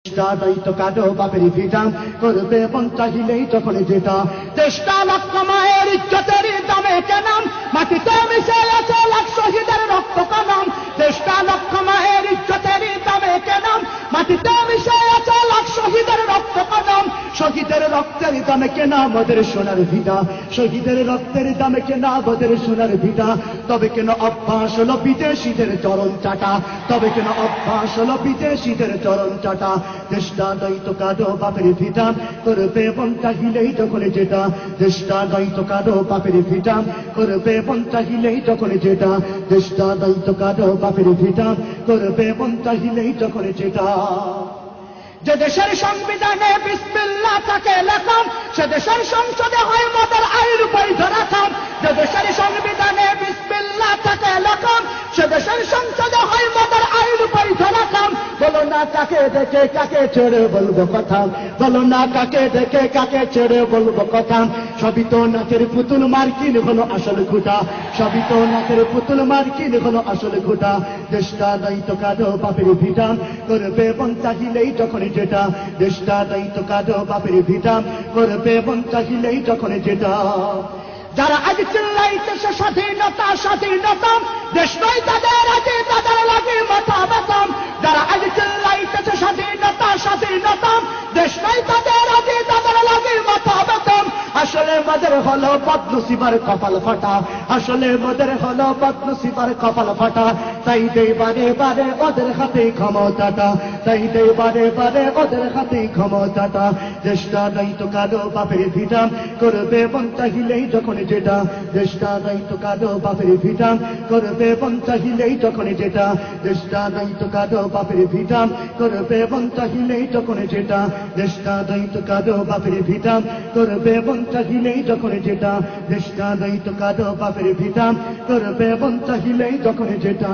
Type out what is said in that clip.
দায়িত্ব কাটো বাপের ভিটা করবে মন চাহিলেই যখন যেটা চেষ্টা লক্ষ মায়ের ইজ্জতের দামে কেনাম মাটিতে মিশে আছে লাখ শহীদের রক্ত কানাম চেষ্টা লক্ষ মায়ের ইজ্জতের দামে কেনাম মাটিতে মিশে আছে লাখ শহীদের রক্ত কানাম শহীদের রক্তের দামে কেনা আমাদের সোনার ভিটা শহীদের রক্তের দামে কেনা আমাদের সোনার ভিটা তবে কেন অভ্যাস হলো বিদেশিদের চরণ চাটা তবে কেন অভ্যাস হলো বিদেশিদের চরণ চাটা চেষ্টা দায়িত্ব কাটো বাপের ভিটা করবে মন চাহিলেই যখন যেটা চেষ্টা দায়িত্ব কাটো বাপের ভিটা করবে মন চাহিলেই যখন যেটা চেষ্টা দায়িত্ব কাটো বাপের ভিটা করবে মন চাহিলেই যখন যেটা যে দেশের সংবিধানে বিসমিল্লাহ থাকে লেখাম সে দেশের সংসদে হয় মদের আইন বৈধ রাখাম যে দেশের সংবিধানে বিসমিল্লাহ থাকে লেখাম সে দেশের সংসদে হয় মদের আইন বৈধ রাখাম বলো না কাকে দেখে কাকে ছেড়ে বলবো কথা বলো না কাকে দেখে কাকে ছেড়ে বলবো কথা সবই তো নাচের পুতুল মার্কিন হলো আসল ঘুটা সবই তো নাচের পুতুল মার্কিন হলো আসল ঘুটা দেশটা দায়িত্ব কাটো বাপের ভিটা করবে মন চাহিলেই যখন যেটা দেশটা দায়িত্ব কাটো বাপের ভিটা করবে মন চাহিলেই যখন যেটা যারা আজ চিল্লাইতেছে স্বাধীনতা স্বাধীনতা দেশ নয় তাদের আগে তাদের লাগে মাথা ব্যথাম যারা আজ চিল্লাইতেছে স্বাধীনতা স্বাধীনতা দেশ নয় তাদের আগে তাদের লাগে মাথা ব্যথাম আসলে মদের হলো বদনসিবার কপাল ফাটা আসলে মদের হলো বদনসিবার কপাল ফাটা তাই দেই বারে বারে ওদের হাতে ক্ষমতাটা তাই দেই বারে বারে ওদের হাতে ক্ষমতাটা দেশটা দায়িত্ব কাটো বাপের ভিটা করবে মন চাহিলেই যখন যেটা দেশটা দায়িত্ব কাটো বাপের ভিটা করবে মন চাহিলেই যখন যেটা দেশটা দায়িত্ব কাটো বাপের ভিটা করবে মন চাহিলেই যখন যেটা দেশটা দায়িত্ব কাটো বাপের ভিটা করবে মন চাহিলেই যখন যেটা দেশটা দায়িত্ব কাটো বাপের ভিটা করবে মন চাহিলেই যখন যেটা